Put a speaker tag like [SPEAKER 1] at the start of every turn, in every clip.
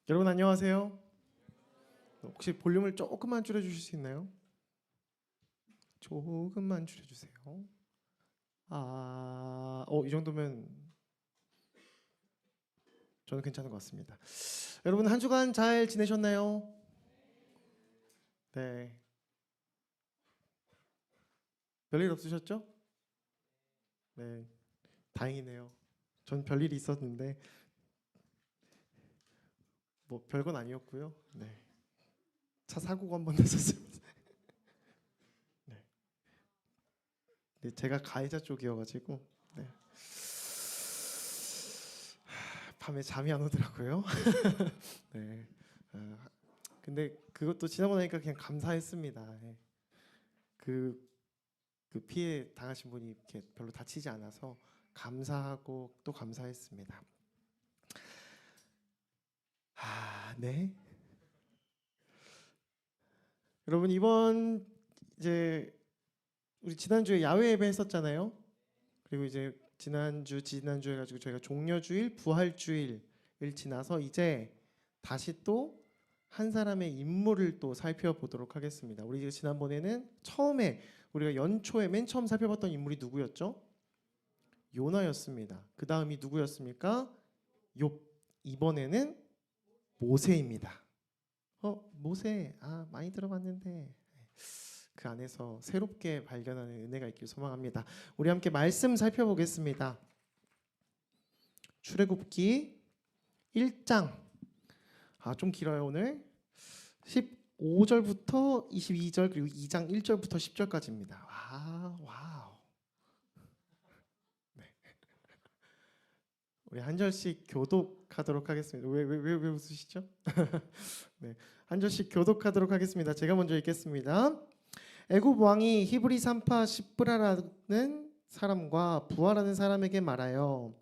[SPEAKER 1] 여러분 안녕하세요. 혹시 볼륨을 조금만 줄여주실 수 있나요? 조금만 줄여주세요. 이 정도면 저는 괜찮은 것 같습니다. 여러분 한 주간 잘 지내셨나요? 네, 별일 없으셨죠? 네, 다행이네요. 전 별일이 있었는데 뭐 별건 아니었고요. 네, 차 사고가 한번 났었습니다. 네, 네, 제가 가해자 쪽이어가지고 네, 밤에 잠이 안 오더라고요. 네, 아, 근데 그것도 지나고 나니까 그냥 감사했습니다. 예. 그, 그 피해 당하신 분이 이렇게 별로 다치지 않아서 감사하고 또 감사했습니다. 네. 여러분 이번 이제 우리 지난주에 야외 예배 했었잖아요. 그리고 이제 지난주 해가지고 저희가 종려주일, 부활주일을 지나서 이제 다시 또 한 사람의 인물을 또 살펴보도록 하겠습니다. 우리 지난번에는 처음에 우리가 연초에 맨 처음 살펴봤던 인물이 누구였죠? 요나였습니다. 그 다음이 누구였습니까? 욥. 이번에는 모세입니다. 모세. 많이 들어봤는데 그 안에서 새롭게 발견하는 은혜가 있길 소망합니다. 우리 함께 말씀 살펴보겠습니다. 출애굽기 1장. 좀 길어요, 오늘. 15절부터 22절 그리고 2장 1절부터 10절까지입니다. 와우. 우리 한 절씩 교독하도록 하겠습니다. 왜 웃으시죠? 네, 한 절씩 교독하도록 하겠습니다. 제가 먼저 읽겠습니다. 애굽 왕이 히브리 산파 시브라라는 사람과 부하라는 사람에게 말하여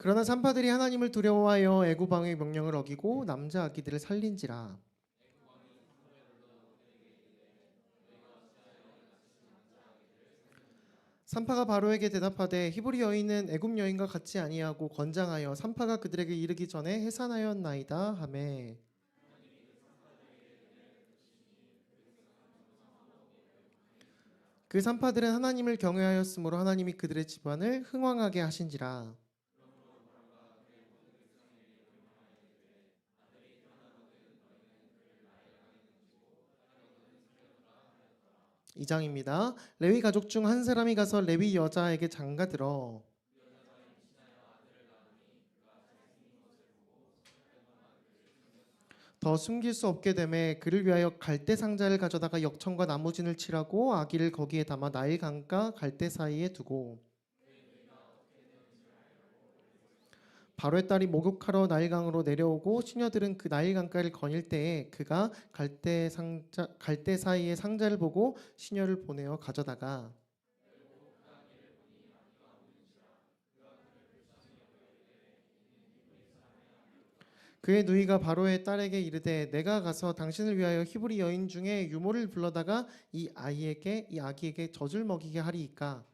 [SPEAKER 1] 그러나 산파들이 하나님을 두려워하여 애굽 왕의 명령을 어기고 남자 아기들을 살린지라. 산파가 바로에게 대답하되 히브리 여인은 애굽 여인과 같지 아니하고 건장하여 산파가 그들에게 이르기 전에 해산하였나이다 하매 그 산파들은 하나님을 경외하였으므로 하나님이 그들의 집안을 흥왕하게 하신지라. 이 장입니다. 레위 가족 중 한 사람이 가서 레위 여자에게 장가들어 더 숨길 수 없게 되매 그를 위하여 갈대 상자를 가져다가 역청과 나무진을 칠하고 아기를 거기에 담아 나일 강가 갈대 사이에 두고 바로의 딸이 목욕하러 나일강으로 내려오고 시녀들은 그 나일 강가를 거닐 때에 그가 갈대 사이에 상자를 보고 시녀를 보내어 가져다가 그의 누이가 바로의 딸에게 이르되 내가 가서 당신을 위하여 히브리 여인 중에 유모를 불러다가 이 아기에게 젖을 먹이게 하리이까.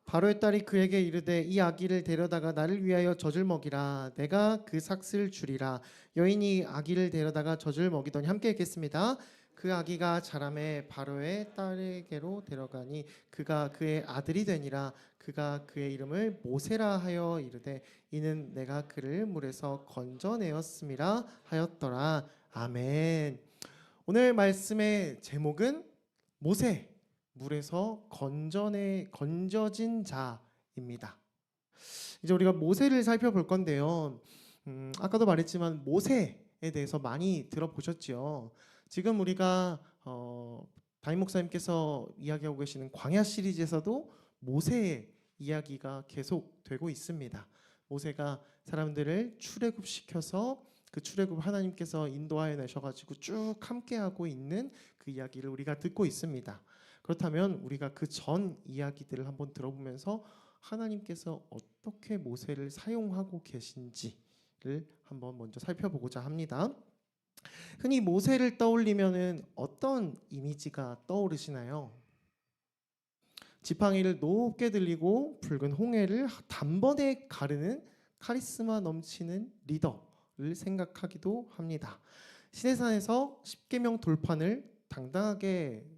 [SPEAKER 1] 바로의 딸이 그에게 이르되 이 아기를 데려다가 나를 위하여 젖을 먹이라. 내가 그 삭슬 주리라. 여인이 아기를 데려다가 젖을 먹이더니 함께 읽겠습니다. 그 아기가 자라매 바로의 딸에게로 데려가니 그가 그의 아들이 되니라. 그가 그의 이름을 모세라 하여 이르되 이는 내가 그를 물에서 건져내었음이라 하였더라. 아멘. 오늘 말씀의 제목은 모세, 물에서 건져진 자입니다. 이제 우리가 모세를 살펴볼 건데요. 아까도 말했지만 모세에 대해서 많이 들어보셨죠. 지금 우리가 담임 목사님께서 이야기하고 계시는 광야 시리즈에서도 모세의 이야기가 계속되고 있습니다. 모세가 사람들을 출애굽시켜서 그 출애굽 하나님께서 인도하여 내셔가지고 쭉 함께하고 있는 그 이야기를 우리가 듣고 있습니다. 그렇다면 우리가 그 전 이야기들을 한번 들어보면서 하나님께서 어떻게 모세를 사용하고 계신지를 한번 먼저 살펴보고자 합니다. 흔히 모세를 떠올리면은 어떤 이미지가 떠오르시나요? 지팡이를 높게 들리고 붉은 홍해를 단번에 가르는 카리스마 넘치는 리더를 생각하기도 합니다. 시내산에서 십계명 돌판을 당당하게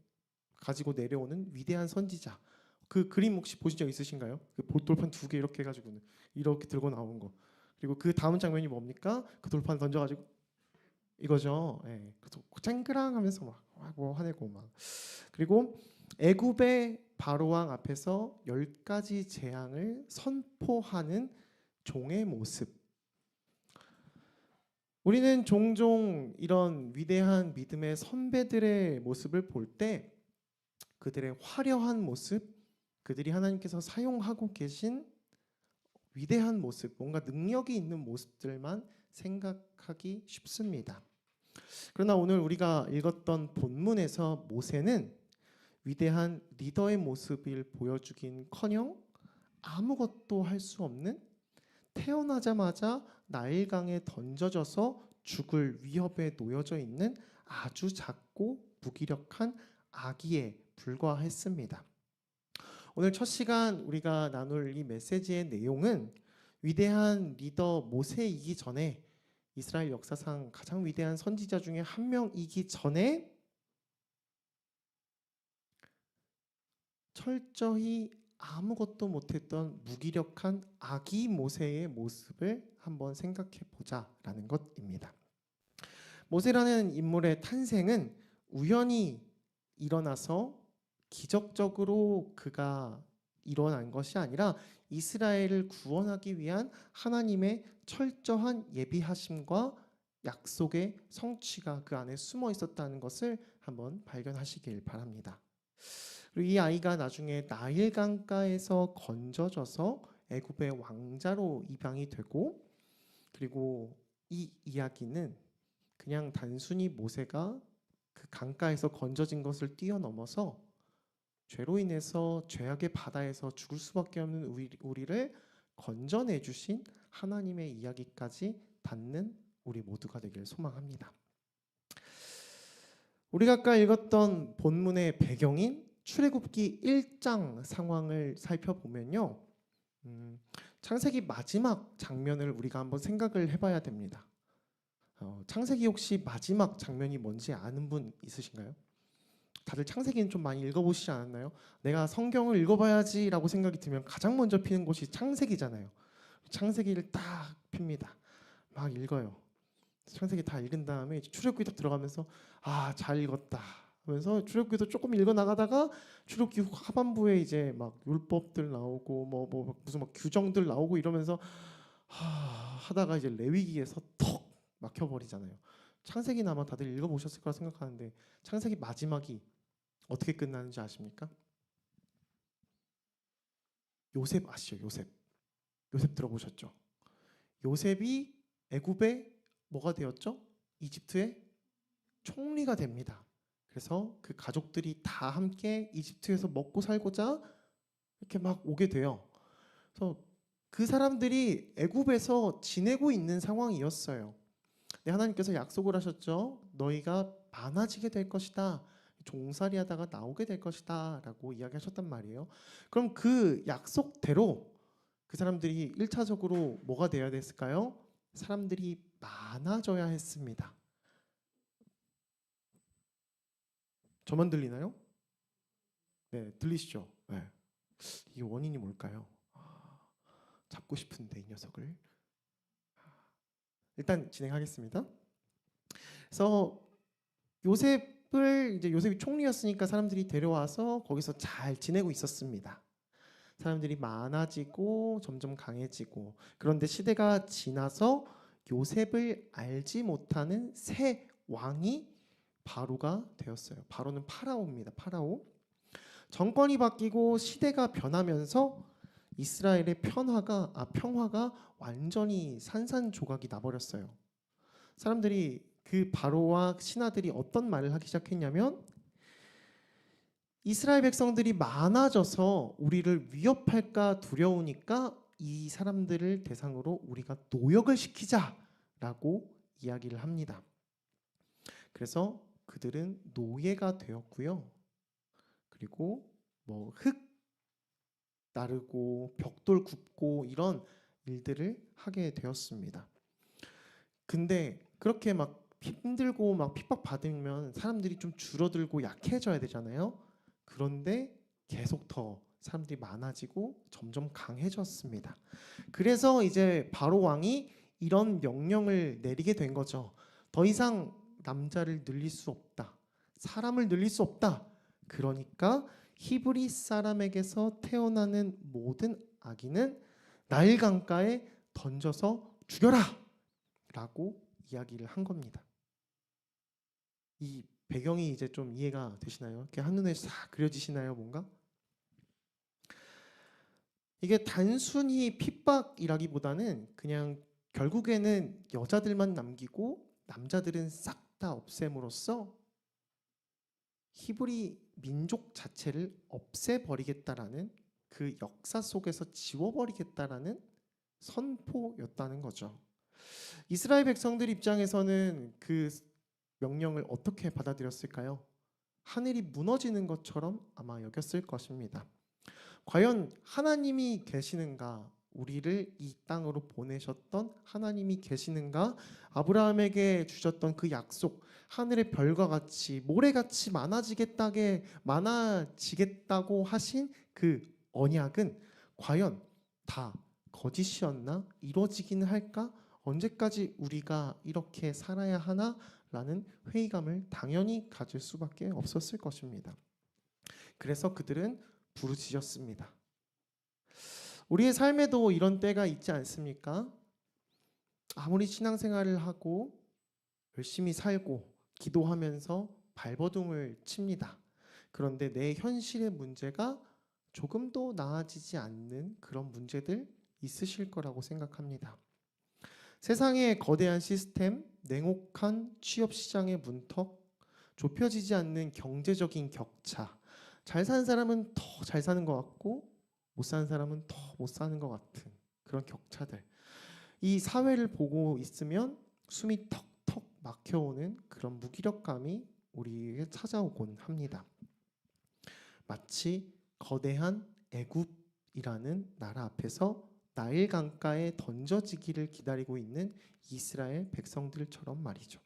[SPEAKER 1] 가지고 내려오는 위대한 선지자. 그 그림 혹시 보신 적 있으신가요? 그 돌판 두 개 이렇게 해가지고 이렇게 들고 나온 거. 그리고 그 다음 장면이 뭡니까? 그 돌판 던져가지고 이거죠. 예. 그래서 쨍그랑하면서 막 뭐 화내고 막. 그리고 애굽의 바로왕 앞에서 10가지 재앙을 선포하는 종의 모습. 우리는 종종 이런 위대한 믿음의 선배들의 모습을 볼 때 그들의 화려한 모습, 그들이 하나님께서 사용하고 계신 위대한 모습, 뭔가 능력이 있는 모습들만 생각하기 쉽습니다. 그러나 오늘 우리가 읽었던 본문에서 모세는 위대한 리더의 모습을 보여주긴커녕 아무것도 할 수 없는, 태어나자마자 나일강에 던져져서 죽을 위협에 놓여져 있는 아주 작고 무기력한 아기에 불과했습니다. 오늘 첫 시간 우리가 나눌 이 메시지의 내용은 위대한 리더 모세이기 전에, 이스라엘 역사상 가장 위대한 선지자 중에 한 명이기 전에 철저히 아무것도 못했던 무기력한 아기 모세의 모습을 한번 생각해 보자라는 것입니다. 모세라는 인물의 탄생은 우연히 일어나서 기적적으로 그가 일어난 것이 아니라 이스라엘을 구원하기 위한 하나님의 철저한 예비하심과 약속의 성취가 그 안에 숨어 있었다는 것을 한번 발견하시길 바랍니다. 그리고 이 아이가 나중에 나일 강가에서 건져져서 애굽의 왕자로 입양이 되고, 그리고 이 이야기는 그냥 단순히 모세가 그 강가에서 건져진 것을 뛰어넘어서 죄로 인해서 죄악의 바다에서 죽을 수밖에 없는 우리를 건져내 주신 하나님의 이야기까지 닿는 우리 모두가 되길 소망합니다. 우리가 아까 읽었던 본문의 배경인 출애굽기 1장 상황을 살펴보면요, 창세기 마지막 장면을 우리가 한번 생각을 해봐야 됩니다. 창세기 혹시 마지막 장면이 뭔지 아는 분 있으신가요? 다들 창세기는 좀 많이 읽어보시지 않았나요? 내가 성경을 읽어봐야지 라고 생각이 들면 가장 먼저 피는 곳이 창세기잖아요. 창세기를 딱 핍니다. 막 읽어요. 창세기 다 읽은 다음에 출애굽기 딱 들어가면서 잘 읽었다 하면서 출애굽기도 조금 읽어 나가다가 출애굽기 하반부에 이제 막 율법들 나오고 뭐 무슨 막 규정들 나오고 이러면서 하다가 이제 레위기에서 턱 막혀버리잖아요. 창세기는 아마 다들 읽어보셨을 거라 생각하는데 창세기 마지막이 어떻게 끝나는지 아십니까? 요셉 아시죠? 요셉 들어보셨죠? 요셉이 애굽의 뭐가 되었죠? 이집트의 총리가 됩니다. 그래서 그 가족들이 다 함께 이집트에서 먹고 살고자 이렇게 막 오게 돼요. 그래서 그 사람들이 애굽에서 지내고 있는 상황이었어요. 하나님께서 약속을 하셨죠. 너희가 많아지게 될 것이다. 종살이 하다가 나오게 될 것이다 라고 이야기하셨단 말이에요. 그럼 그 약속대로 그 사람들이 1차적으로 뭐가 되어야 됐을까요? 사람들이 많아져야 했습니다. 저만 들리나요? 네, 들리시죠? 네. 이 원인이 뭘까요? 잡고 싶은데 이 녀석을. 일단 진행하겠습니다. 그래서 요셉이 총리였으니까 사람들이 데려와서 거기서 잘 지내고 있었습니다. 사람들이 많아지고 점점 강해지고, 그런데 시대가 지나서 요셉을 알지 못하는 새 왕이 바로가 되었어요. 바로는 파라오입니다. 파라오. 정권이 바뀌고 시대가 변하면서 이스라엘의 평화가 완전히 산산조각이 나버렸어요. 사람들이 그 바로와 신하들이 어떤 말을 하기 시작했냐면, 이스라엘 백성들이 많아져서 우리를 위협할까 두려우니까 이 사람들을 대상으로 우리가 노역을 시키자라고 이야기를 합니다. 그래서 그들은 노예가 되었고요. 그리고 뭐 흙 나르고 벽돌 굽고 이런 일들을 하게 되었습니다. 근데 그렇게 막 힘들고 막 핍박받으면 사람들이 좀 줄어들고 약해져야 되잖아요. 그런데 계속 더 사람들이 많아지고 점점 강해졌습니다. 그래서 이제 바로 왕이 이런 명령을 내리게 된 거죠. 더 이상 남자를 늘릴 수 없다. 사람을 늘릴 수 없다. 그러니까 히브리 사람에게서 태어나는 모든 아기는 나일 강가에 던져서 죽여라! 라고 이야기를 한 겁니다. 이 배경이 이제 좀 이해가 되시나요? 이렇게 한눈에 싹 그려지시나요, 뭔가? 이게 단순히 핍박이라기보다는 그냥 결국에는 여자들만 남기고 남자들은 싹 다 없앰으로써 히브리 민족 자체를 없애버리겠다라는 그 역사 속에서 지워버리겠다라는 선포였다는 거죠. 이스라엘 백성들 입장에서는 그 명령을 어떻게 받아들였을까요? 하늘이 무너지는 것처럼 아마 여겼을 것입니다. 과연 하나님이 계시는가? 우리를 이 땅으로 보내셨던 하나님이 계시는가? 아브라함에게 주셨던 그 약속, 하늘의 별과 같이 모래같이 많아지겠다고 하신 그 언약은 과연 다 거짓이었나? 이루어지기는 할까? 언제까지 우리가 이렇게 살아야 하나? 라는 회의감을 당연히 가질 수밖에 없었을 것입니다. 그래서 그들은 부르짖었습니다. 우리의 삶에도 이런 때가 있지 않습니까? 아무리 신앙생활을 하고 열심히 살고 기도하면서 발버둥을 칩니다. 그런데 내 현실의 문제가 조금도 나아지지 않는 그런 문제들 있으실 거라고 생각합니다. 세상의 거대한 시스템, 냉혹한 취업시장의 문턱, 좁혀지지 않는 경제적인 격차, 잘 사는 사람은 더 잘 사는 것 같고 못 사는 사람은 더 못 사는 것 같은 그런 격차들, 이 사회를 보고 있으면 숨이 턱턱 막혀오는 그런 무기력감이 우리에게 찾아오곤 합니다. 마치 거대한 애굽이라는 나라 앞에서 나일 강가에 던져지기를 기다리고 있는 이스라엘 백성들처럼 말이죠.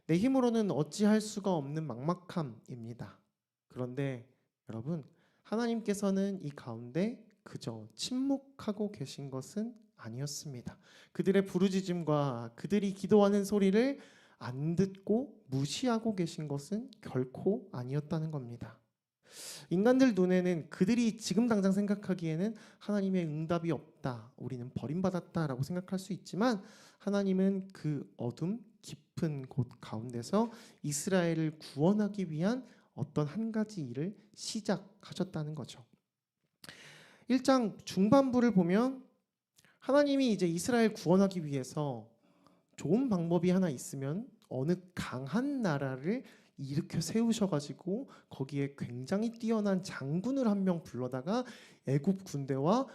[SPEAKER 1] 내 힘으로는 어찌할 수가 없는 막막함입니다. 그런데 여러분, 하나님께서는 이 가운데 그저 침묵하고 계신 것은 아니었습니다. 그들의 부르짖음과 그들이 기도하는 소리를 안 듣고 무시하고 계신 것은 결코 아니었다는 겁니다. 인간들 눈에는 그들이 지금 당장 생각하기에는 하나님의 응답이 없다, 우리는 버림받았다라고 생각할 수 있지만 하나님은 그 어둠 깊은 곳 가운데서 이스라엘을 구원하기 위한 어떤 한 가지 일을 시작하셨다는 거죠. 1장 중반부를 보면 하나님이 이제 이스라엘 구원하기 위해서 좋은 방법이 하나 있으면 어느 강한 나라를 일으켜 세우셔가지고 거기에 굉장히 뛰어난 장군을 한 명 불러다가 애굽 군대와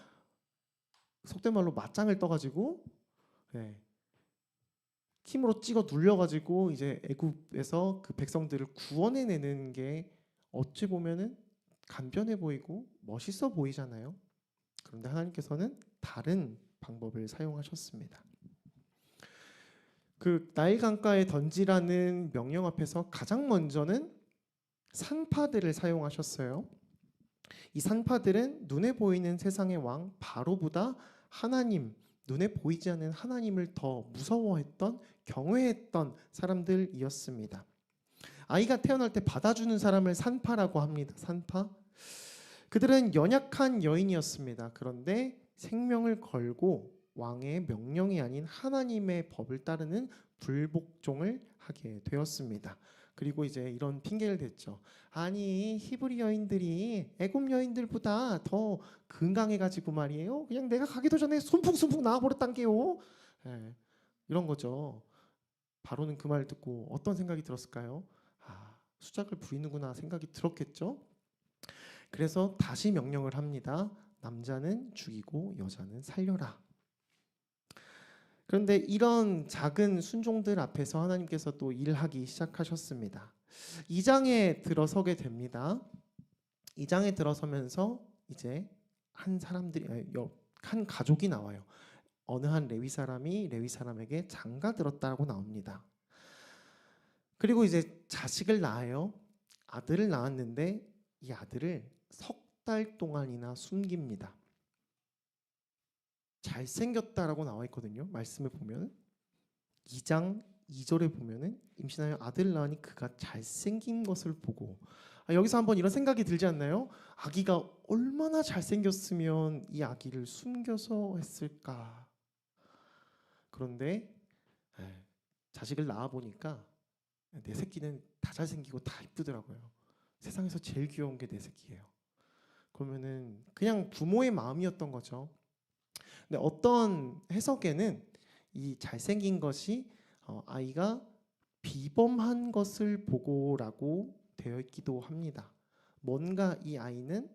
[SPEAKER 1] 속된 말로 맞짱을 떠가지고 힘으로 찍어 눌려가지고 이제 애굽에서 그 백성들을 구원해내는 게 어찌 보면은 간편해 보이고 멋있어 보이잖아요. 그런데 하나님께서는 다른 방법을 사용하셨습니다. 그 나일 강가에 던지라는 명령 앞에서 가장 먼저는 산파들을 사용하셨어요. 이 산파들은 눈에 보이는 세상의 왕 바로보다 하나님, 눈에 보이지 않는 하나님을 더 무서워했던, 경외했던 사람들이었습니다. 아이가 태어날 때 받아주는 사람을 산파라고 합니다. 산파. 그들은 연약한 여인이었습니다. 그런데 생명을 걸고 왕의 명령이 아닌 하나님의 법을 따르는 불복종을 하게 되었습니다. 그리고 이제 이런 핑계를 댔죠. 아니 히브리 여인들이 애굽 여인들보다 더 건강해가지고 말이에요. 그냥 내가 가기도 전에 순풍순풍 나와버렸단 게요. 이런 거죠. 바로는 그 말 듣고 어떤 생각이 들었을까요? 아, 수작을 부리는구나 생각이 들었겠죠. 그래서 다시 명령을 합니다. 남자는 죽이고 여자는 살려라. 그런데 이런 작은 순종들 앞에서 하나님께서 또 일하기 시작하셨습니다. 2장에 들어서게 됩니다. 2장에 들어서면서 이제 한 가족이 나와요. 어느 한 레위 사람이 레위 사람에게 장가 들었다고 나옵니다. 그리고 이제 자식을 낳아요. 아들을 낳았는데 이 아들을 석 달 동안이나 숨깁니다. 잘생겼다라고 나와 있거든요. 말씀을 보면 2장 2절에 보면은 임신하여 아들을 낳으니 그가 잘생긴 것을 보고 여기서 한번 이런 생각이 들지 않나요? 아기가 얼마나 잘생겼으면 이 아기를 숨겨서 했을까? 그런데 자식을 낳아 보니까 내 새끼는 다 잘생기고 다 이쁘더라고요. 세상에서 제일 귀여운 게 내 새끼예요. 그러면은 그냥 부모의 마음이었던 거죠. 근데 어떤 해석에는 이 잘생긴 것이 아이가 비범한 것을 보고라고 되어 있기도 합니다. 뭔가 이 아이는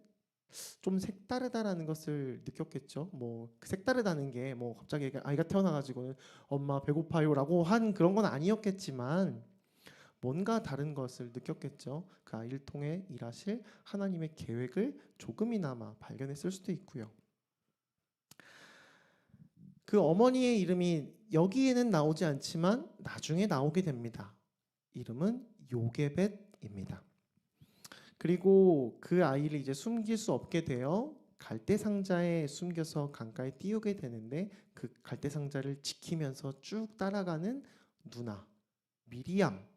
[SPEAKER 1] 좀 색다르다라는 것을 느꼈겠죠. 뭐 색다르다는 게 뭐 갑자기 아이가 태어나가지고는 엄마 배고파요라고 한 그런 건 아니었겠지만 뭔가 다른 것을 느꼈겠죠. 그 아이를 통해 일하실 하나님의 계획을 조금이나마 발견했을 수도 있고요. 그 어머니의 이름이 여기에는 나오지 않지만 나중에 나오게 됩니다. 이름은 요게벳입니다. 그리고 그 아이를 이제 숨길 수 없게 되어 갈대 상자에 숨겨서 강가에 띄우게 되는데 그 갈대 상자를 지키면서 쭉 따라가는 누나 미리암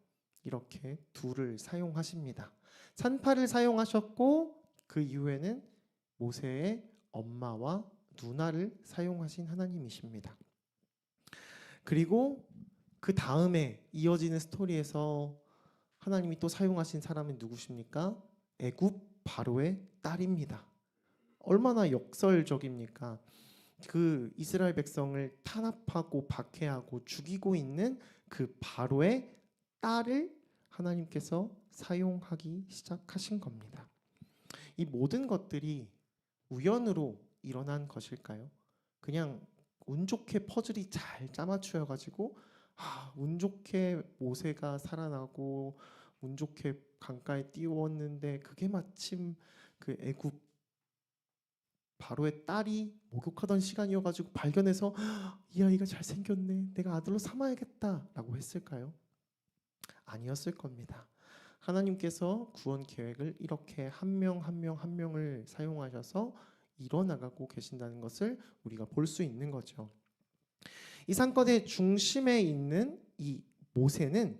[SPEAKER 1] 이렇게 둘을 사용하십니다. 산파를 사용하셨고 그 이후에는 모세의 엄마와 누나를 사용하신 하나님이십니다. 그리고 그 다음에 이어지는 스토리에서 하나님이 또 사용하신 사람은 누구십니까? 애굽 바로의 딸입니다. 얼마나 역설적입니까? 그 이스라엘 백성을 탄압하고 박해하고 죽이고 있는 그 바로의 딸을 하나님께서 사용하기 시작하신 겁니다. 이 모든 것들이 우연으로 일어난 것일까요? 그냥 운 좋게 퍼즐이 잘 짜맞추어 가지고 운 좋게 모세가 살아나고 운 좋게 강가에 띄웠는데 그게 마침 그 애굽 바로의 딸이 목욕하던 시간이어가지고 발견해서 이 아이가 잘생겼네 내가 아들로 삼아야겠다라고 했을까요? 아니었을 겁니다. 하나님께서 구원 계획을 이렇게 한 명 한 명 한 명을 사용하셔서 이뤄나가고 계신다는 것을 우리가 볼 수 있는 거죠. 이 사건의 중심에 있는 이 모세는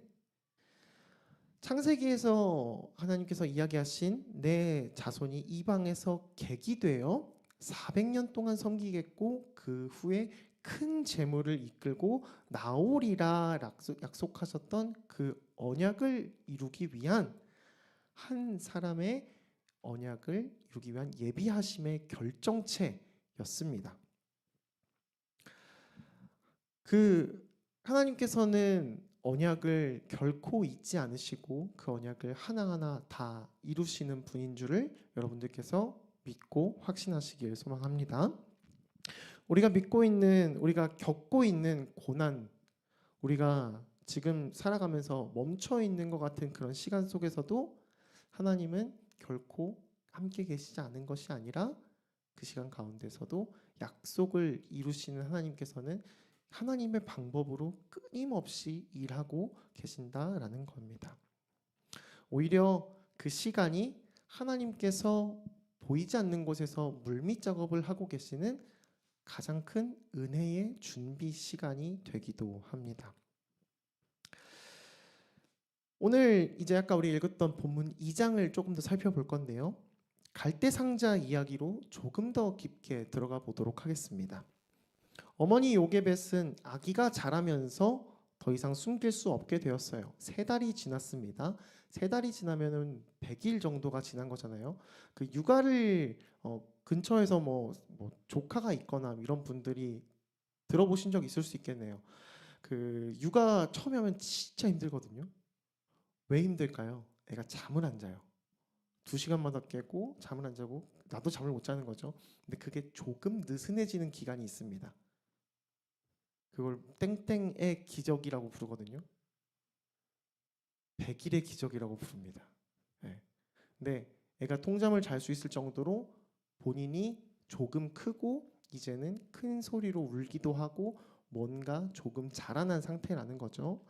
[SPEAKER 1] 창세기에서 하나님께서 이야기하신 내 자손이 이방에서 객이 되어 400년 동안 섬기겠고 그 후에 큰 재물을 이끌고 나오리라 약속하셨던 그 언약을 이루기 위한 한 사람의 언약을 이루기 위한 예비하심의 결정체였습니다. 그 하나님께서는 언약을 결코 잊지 않으시고 그 언약을 하나하나 다 이루시는 분인 줄을 여러분들께서 믿고 확신하시길 소망합니다. 우리가 겪고 있는 고난, 우리가 지금 살아가면서 멈춰 있는 것 같은 그런 시간 속에서도 하나님은 결코 함께 계시지 않은 것이 아니라 그 시간 가운데서도 약속을 이루시는 하나님께서는 하나님의 방법으로 끊임없이 일하고 계신다라는 겁니다. 오히려 그 시간이 하나님께서 보이지 않는 곳에서 물밑 작업을 하고 계시는 가장 큰 은혜의 준비 시간이 되기도 합니다. 오늘 이제 아까 우리 읽었던 본문 2장을 조금 더 살펴볼 건데요. 갈대 상자 이야기로 조금 더 깊게 들어가 보도록 하겠습니다. 어머니 요게벳은 아기가 자라면서 더 이상 숨길 수 없게 되었어요. 3달이 지났습니다. 3달이 지나면은 100일 정도가 지난 거잖아요. 그 육아를 근처에서 뭐 조카가 있거나 이런 분들이 들어보신 적 있을 수 있겠네요. 그 육아 처음에 하면 진짜 힘들거든요. 왜 힘들까요? 애가 잠을 안 자요. 2시간마다 깨고 잠을 안 자고 나도 잠을 못 자는 거죠. 근데 그게 조금 느슨해지는 기간이 있습니다. 그걸 땡땡의 기적이라고 부르거든요. 100일의 기적이라고 부릅니다. 네. 근데 애가 통잠을 잘 수 있을 정도로 본인이 조금 크고 이제는 큰 소리로 울기도 하고 뭔가 조금 자라난 상태라는 거죠.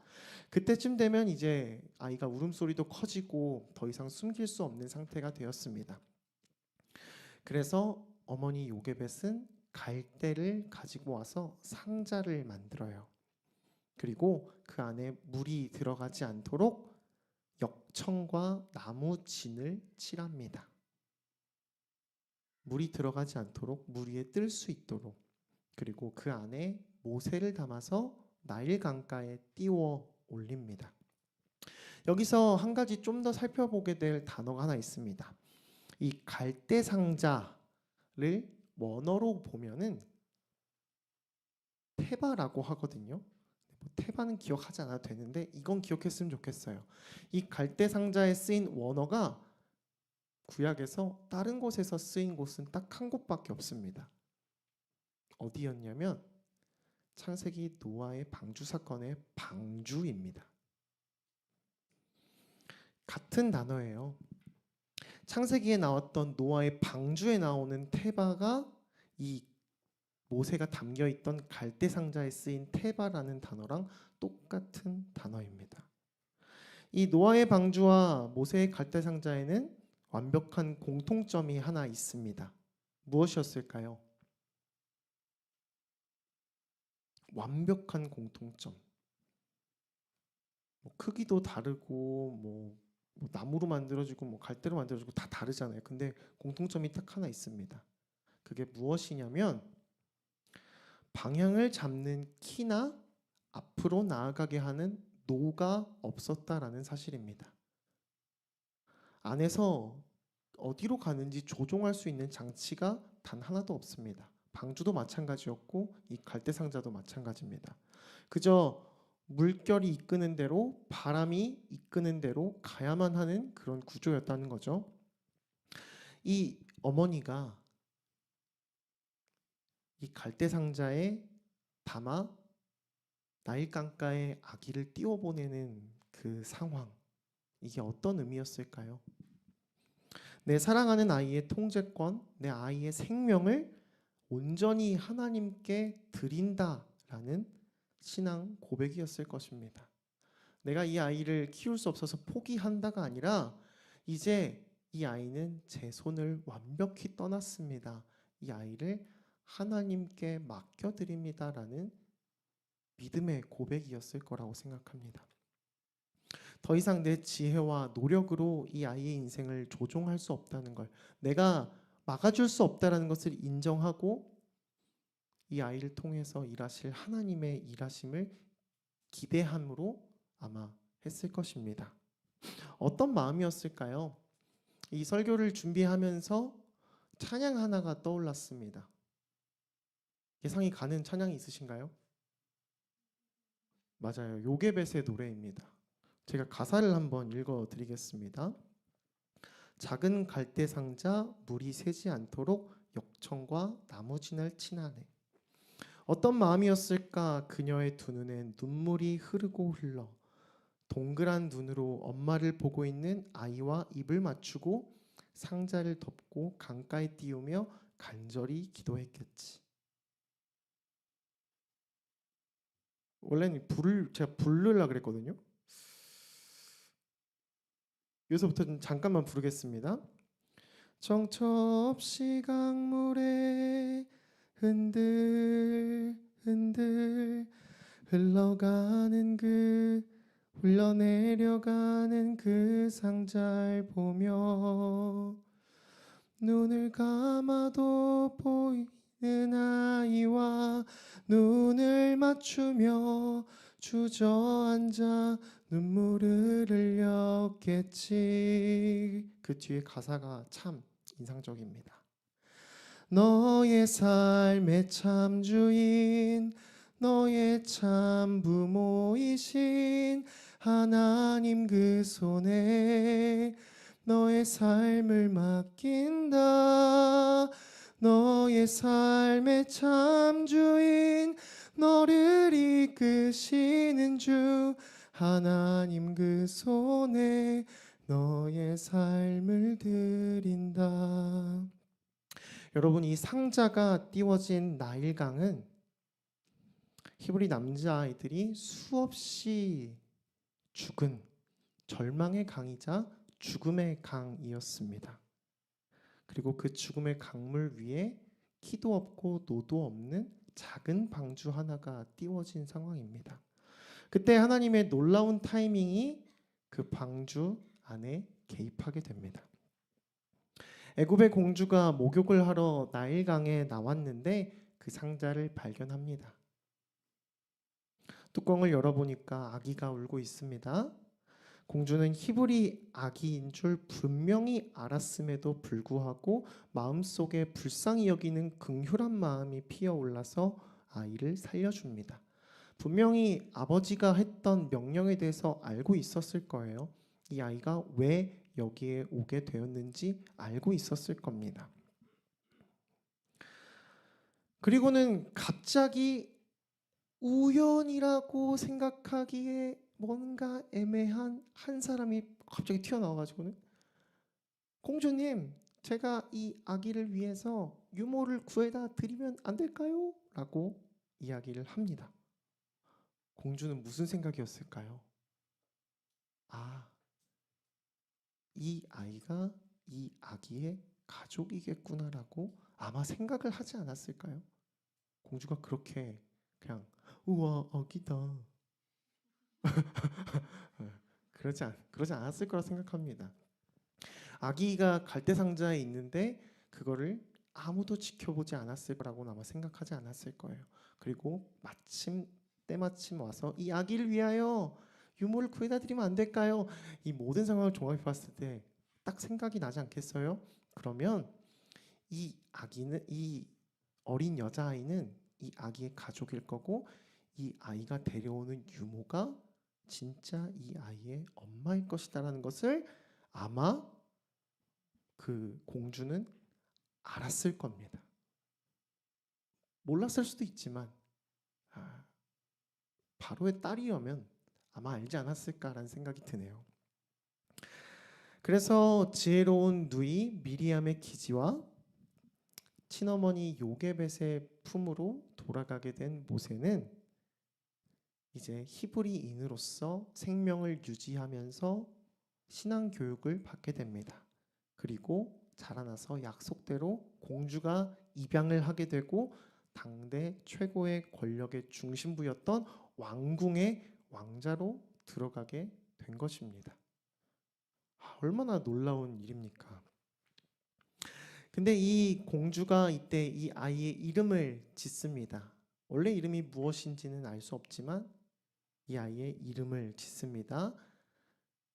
[SPEAKER 1] 그때쯤 되면 이제 아이가 울음소리도 커지고 더 이상 숨길 수 없는 상태가 되었습니다. 그래서 어머니 요게벳은 갈대를 가지고 와서 상자를 만들어요. 그리고 그 안에 물이 들어가지 않도록 역청과 나무 진을 칠합니다. 물이 들어가지 않도록 물 위에 뜰 수 있도록. 그리고 그 안에 모세를 담아서 나일 강가에 띄워 올립니다. 여기서 한 가지 좀 더 살펴보게 될 단어가 하나 있습니다. 이 갈대 상자를 원어로 보면은 테바라고 하거든요. 테바는 기억하지 않아도 되는데 이건 기억했으면 좋겠어요. 이 갈대 상자에 쓰인 원어가 구약에서 다른 곳에서 쓰인 곳은 딱 한 곳밖에 없습니다. 어디였냐면 창세기 노아의 방주 사건의 방주입니다. 같은 단어예요. 창세기에 나왔던 노아의 방주에 나오는 테바가 이 모세가 담겨있던 갈대 상자에 쓰인 테바라는 단어랑 똑같은 단어입니다. 이 노아의 방주와 모세의 갈대 상자에는 완벽한 공통점이 하나 있습니다. 무엇이었을까요? 완벽한 공통점. 크기도 다르고 나무로 만들어지고 갈대로 만들어지고 다 다르잖아요. 근데 공통점이 딱 하나 있습니다. 그게 무엇이냐면 방향을 잡는 키나 앞으로 나아가게 하는 노가 없었다라는 사실입니다. 안에서 어디로 가는지 조종할 수 있는 장치가 단 하나도 없습니다. 방주도 마찬가지였고 이 갈대 상자도 마찬가지입니다. 그저 물결이 이끄는 대로 바람이 이끄는 대로 가야만 하는 그런 구조였다는 거죠. 이 어머니가 이 갈대 상자에 담아 나일 강가에 아기를 띄워보내는 그 상황, 이게 어떤 의미였을까요? 내 사랑하는 아이의 통제권, 내 아이의 생명을 온전히 하나님께 드린다라는 신앙 고백이었을 것입니다. 내가 이 아이를 키울 수 없어서 포기한다가 아니라 이제 이 아이는 제 손을 완벽히 떠났습니다. 이 아이를 하나님께 맡겨드립니다라는 믿음의 고백이었을 거라고 생각합니다. 더 이상 내 지혜와 노력으로 이 아이의 인생을 조종할 수 없다는 걸, 내가 막아줄 수 없다는 것을 인정하고 이 아이를 통해서 일하실 하나님의 일하심을 기대함으로 아마 했을 것입니다. 어떤 마음이었을까요? 이 설교를 준비하면서 찬양 하나가 떠올랐습니다. 예상이 가는 찬양이 있으신가요? 맞아요. 요게벳의 노래입니다. 제가 가사를 한번 읽어드리겠습니다. 작은 갈대 상자 물이 새지 않도록 역청과 나무진을 친하네. 어떤 마음이었을까? 그녀의 두 눈엔 눈물이 흐르고 흘러 동그란 눈으로 엄마를 보고 있는 아이와 입을 맞추고 상자를 덮고 강가에 띄우며 간절히 기도했겠지. 원래는 제가 부르려고 그랬거든요. 여기서부터 잠깐만 부르겠습니다. 정처 없이 강물에 흔들흔들 흘러가는 흘러내려가는 그 상자를 보며 눈을 감아도 보이는 아이와 눈을 맞추며 주저앉아 눈물을 흘렸겠지. 그 뒤에 가사가 참 인상적입니다. 너의 삶의 참 주인, 너의 참 부모이신 하나님 그 손에 너의 삶을 맡긴다. 너의 삶의 참 주인, 너를 이끄시는 주 하나님 그 손에 너의 삶을 드린다. 여러분, 이 상자가 띄워진 나일강은 히브리 남자아이들이 수없이 죽은 절망의 강이자 죽음의 강이었습니다. 그리고 그 죽음의 강물 위에 키도 없고 노도 없는 작은 방주 하나가 띄워진 상황입니다. 그때 하나님의 놀라운 타이밍이 그 방주 안에 개입하게 됩니다. 애굽의 공주가 목욕을 하러 나일강에 나왔는데 그 상자를 발견합니다. 뚜껑을 열어보니까 아기가 울고 있습니다. 공주는 히브리 아기인 줄 분명히 알았음에도 불구하고 마음속에 불쌍히 여기는 긍휼한 마음이 피어올라서 아이를 살려줍니다. 분명히 아버지가 했던 명령에 대해서 알고 있었을 거예요. 이 아이가 왜 여기에 오게 되었는지 알고 있었을 겁니다. 그리고는 갑자기 우연이라고 생각하기에 뭔가 애매한 한 사람이 갑자기 튀어나와가지고는 공주님, 제가 이 아기를 위해서 유모를 구해다 드리면 안 될까요? 라고 이야기를 합니다. 공주는 무슨 생각이었을까요? 아, 이 아이가 이 아기의 가족이겠구나라고 아마 생각을 하지 않았을까요? 공주가 그렇게 그냥 우와 아기다 그러지 않았을 거라 생각합니다. 아기가 갈대상자에 있는데 그거를 아무도 지켜보지 않았을 거라고 아마 생각하지 않았을 거예요. 그리고 때마침 와서 이 아기를 위하여 유모를 구해다 드리면 안 될까요? 이 모든 상황을 종합해 봤을 때 딱 생각이 나지 않겠어요? 그러면 이 어린 여자아이는 이 아기의 가족일 거고 이 아이가 데려오는 유모가 진짜 이 아이의 엄마일 것이다라는 것을 아마 그 공주는 알았을 겁니다. 몰랐을 수도 있지만 바로의 딸이라면 아마 알지 않았을까라는 생각이 드네요. 그래서 지혜로운 누이 미리암의 기지와 친어머니 요게벳의 품으로 돌아가게 된 모세는 이제 히브리인으로서 생명을 유지하면서 신앙 교육을 받게 됩니다. 그리고 자라나서 약속대로 공주가 입양을 하게 되고 당대 최고의 권력의 중심부였던 왕궁의 왕자로 들어가게 된 것입니다. 얼마나 놀라운 일입니까? 근데 이 공주가 이때 이 아이의 이름을 짓습니다. 원래 이름이 무엇인지는 알 수 없지만 이 아이의 이름을 짓습니다.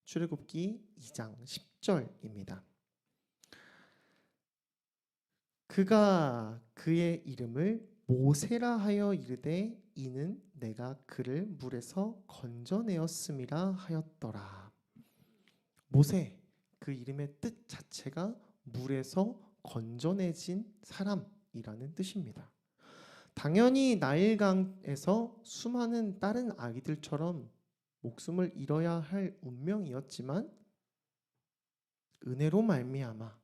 [SPEAKER 1] 출애굽기 2장 10절입니다. 그가 그의 이름을 모세라 하여 이르되 이는 내가 그를 물에서 건져내었음이라 하였더라. 모세, 그 이름의 뜻 자체가 물에서 건져내진 사람이라는 뜻입니다. 당연히 나일강에서 수많은 다른 아이들처럼 목숨을 잃어야 할 운명이었지만 은혜로 말미암아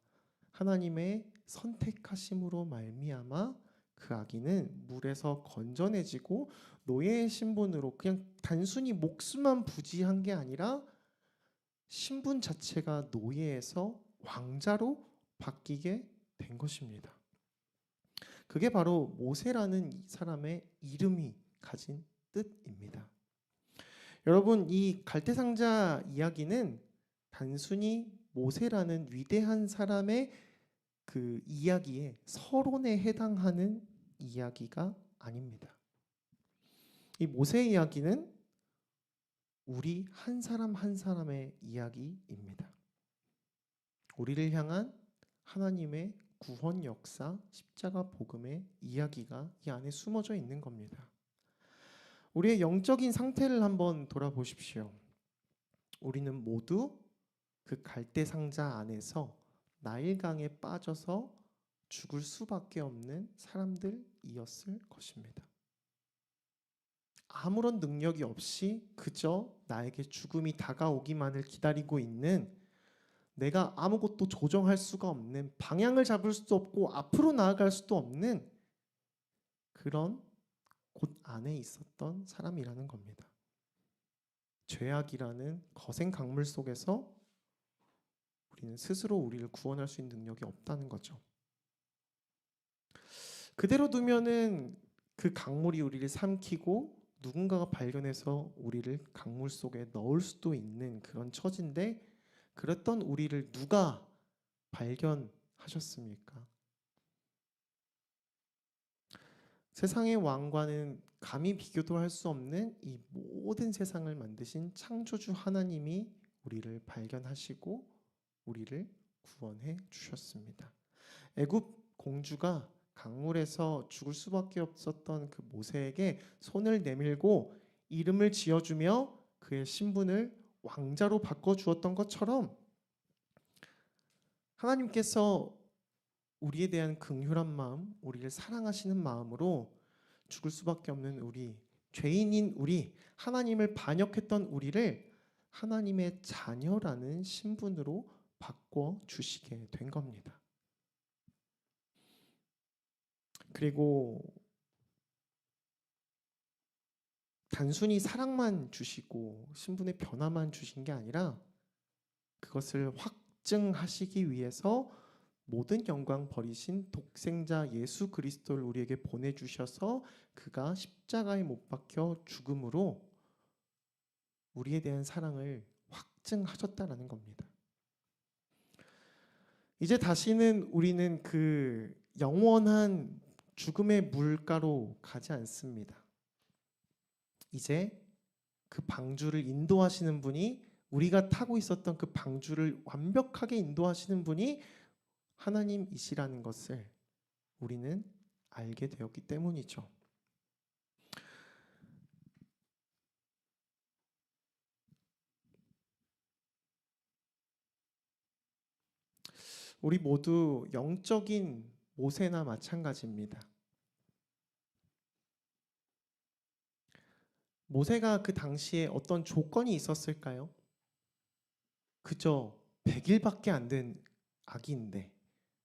[SPEAKER 1] 하나님의 선택하심으로 말미암아 그 아기는 물에서 건져내지고 노예의 신분으로 그냥 단순히 목숨만 부지한 게 아니라 신분 자체가 노예에서 왕자로 바뀌게 된 것입니다. 그게 바로 모세라는 이 사람의 이름이 가진 뜻입니다. 여러분, 이 갈대상자 이야기는 단순히 모세라는 위대한 사람의 그 이야기에 서론에 해당하는 이야기가 아닙니다. 이 모세 이야기는 우리 한 사람 한 사람의 이야기입니다. 우리를 향한 하나님의 구원 역사, 십자가 복음의 이야기가 이 안에 숨어져 있는 겁니다. 우리의 영적인 상태를 한번 돌아보십시오. 우리는 모두 그 갈대상자 안에서 나일강에 빠져서 죽을 수밖에 없는 사람들이었을 것입니다. 아무런 능력이 없이 그저 나에게 죽음이 다가오기만을 기다리고 있는, 내가 아무것도 조정할 수가 없는, 방향을 잡을 수도 없고 앞으로 나아갈 수도 없는 그런 곳 안에 있었던 사람이라는 겁니다. 죄악이라는 거센 강물 속에서 우리는 스스로 우리를 구원할 수 있는 능력이 없다는 거죠. 그대로 두면은 그 강물이 우리를 삼키고 누군가가 발견해서 우리를 강물 속에 넣을 수도 있는 그런 처지인데, 그랬던 우리를 누가 발견하셨습니까? 세상의 왕과는 감히 비교도 할 수 없는 이 모든 세상을 만드신 창조주 하나님이 우리를 발견하시고 우리를 구원해 주셨습니다. 애굽 공주가 강물에서 죽을 수밖에 없었던 그 모세에게 손을 내밀고 이름을 지어주며 그의 신분을 왕자로 바꿔주었던 것처럼, 하나님께서 우리에 대한 긍휼한 마음, 우리를 사랑하시는 마음으로 죽을 수밖에 없는 우리, 죄인인 우리, 하나님을 반역했던 우리를 하나님의 자녀라는 신분으로 바꿔주시게 된 겁니다. 그리고 단순히 사랑만 주시고 신분의 변화만 주신 게 아니라 그것을 확증하시기 위해서 모든 영광 버리신 독생자 예수 그리스도를 우리에게 보내주셔서 그가 십자가에 못 박혀 죽음으로 우리에 대한 사랑을 확증하셨다라는 겁니다. 이제 다시는 우리는 그 영원한 죽음의 물가로 가지 않습니다. 이제 그 방주를 인도하시는 분이, 우리가 타고 있었던 그 방주를 완벽하게 인도하시는 분이 하나님이시라는 것을 우리는 알게 되었기 때문이죠. 우리 모두 영적인 모세나 마찬가지입니다. 모세가 그 당시에 어떤 조건이 있었을까요? 그저 100일밖에 안 된 아기인데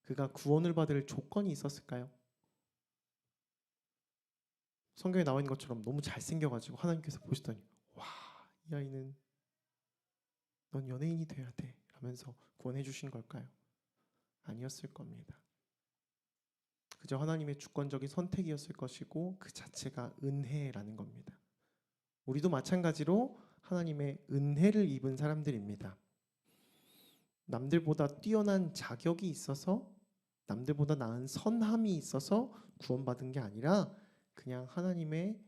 [SPEAKER 1] 그가 구원을 받을 조건이 있었을까요? 성경에 나와 있는 것처럼 너무 잘생겨가지고 하나님께서 보시더니 와, 이 아이는 넌 연예인이 돼야 돼 하면서 구원해 주신 걸까요? 아니었을 겁니다. 그저 하나님의 주권적인 선택이었을 것이고 그 자체가 은혜라는 겁니다. 우리도 마찬가지로 하나님의 은혜를 입은 사람들입니다. 남들보다 뛰어난 자격이 있어서, 남들보다 나은 선함이 있어서 구원받은 게 아니라 그냥 하나님의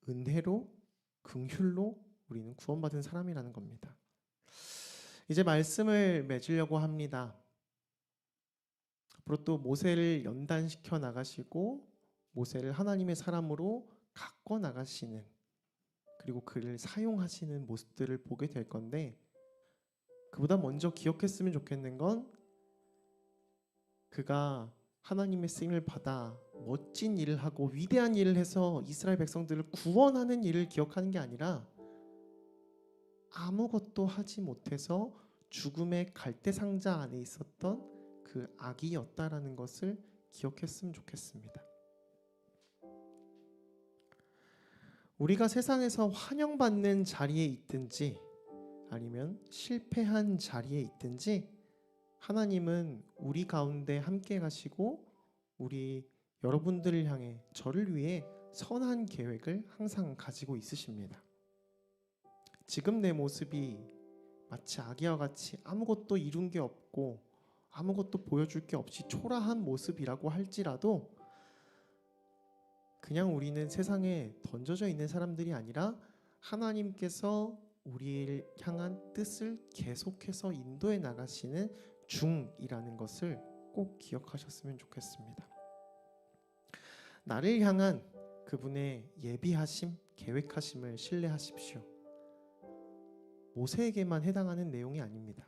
[SPEAKER 1] 은혜로, 긍휼로 우리는 구원받은 사람이라는 겁니다. 이제 말씀을 맺으려고 합니다. 앞으로 또 모세를 연단시켜 나가시고 모세를 하나님의 사람으로 갖고 나가시는, 그리고 그를 사용하시는 모습들을 보게 될 건데, 그보다 먼저 기억했으면 좋겠는 건 그가 하나님의 쓰임을 받아 멋진 일을 하고 위대한 일을 해서 이스라엘 백성들을 구원하는 일을 기억하는 게 아니라 아무것도 하지 못해서 죽음의 갈대상자 안에 있었던 그 아기였다라는 것을 기억했으면 좋겠습니다. 우리가 세상에서 환영받는 자리에 있든지 아니면 실패한 자리에 있든지 하나님은 우리 가운데 함께 가시고 우리 여러분들을 향해, 저를 위해 선한 계획을 항상 가지고 있으십니다. 지금 내 모습이 마치 아기와 같이 아무것도 이룬 게 없고 아무것도 보여줄 게 없이 초라한 모습이라고 할지라도 그냥 우리는 세상에 던져져 있는 사람들이 아니라 하나님께서 우리를 향한 뜻을 계속해서 인도해 나가시는 중이라는 것을 꼭 기억하셨으면 좋겠습니다. 나를 향한 그분의 예비하심, 계획하심을 신뢰하십시오. 모세에게만 해당하는 내용이 아닙니다.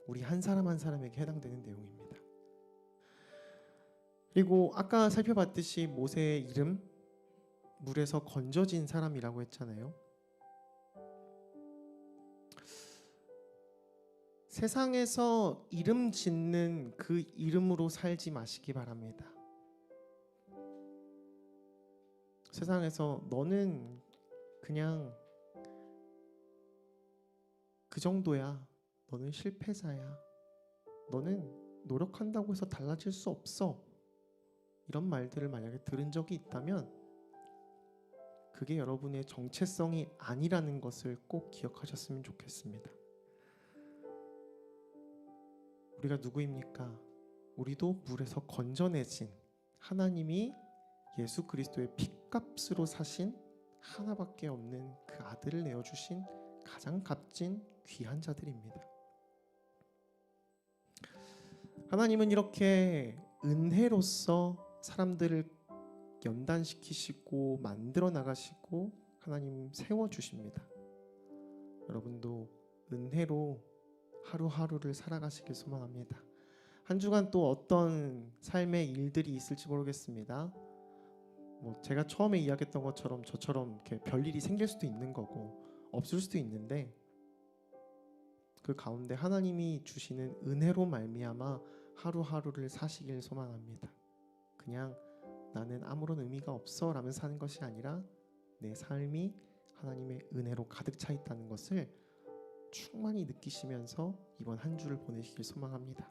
[SPEAKER 1] 우리 한 사람 한 사람에게 해당되는 내용입니다. 그리고 아까 살펴봤듯이 모세의 이름, 물에서 건져진 사람이라고 했잖아요. 세상에서 이름 짓는 그 이름으로 살지 마시기 바랍니다. 세상에서 너는 그냥 그 정도야. 너는 실패자야. 너는 노력한다고 해서 달라질 수 없어. 이런 말들을 만약에 들은 적이 있다면 그게 여러분의 정체성이 아니라는 것을 꼭 기억하셨으면 좋겠습니다. 우리가 누구입니까? 우리도 물에서 건져내진 하나님이 예수 그리스도의 핏값으로 사신 하나밖에 없는 그 아들을 내어주신 가장 값진 귀한 자들입니다. 하나님은 이렇게 은혜로서 사람들을 연단시키시고 만들어 나가시고 하나님 세워주십니다. 여러분도 은혜로 하루하루를 살아가시길 소망합니다. 한 주간 또 어떤 삶의 일들이 있을지 모르겠습니다. 제가 처음에 이야기했던 것처럼 저처럼 이렇게 별일이 생길 수도 있는 거고 없을 수도 있는데 그 가운데 하나님이 주시는 은혜로 말미암아 하루하루를 사시길 소망합니다. 그냥 나는 아무런 의미가 없어 라면서 사는 것이 아니라 내 삶이 하나님의 은혜로 가득 차 있다는 것을 충만히 느끼시면서 이번 한 주를 보내시길 소망합니다.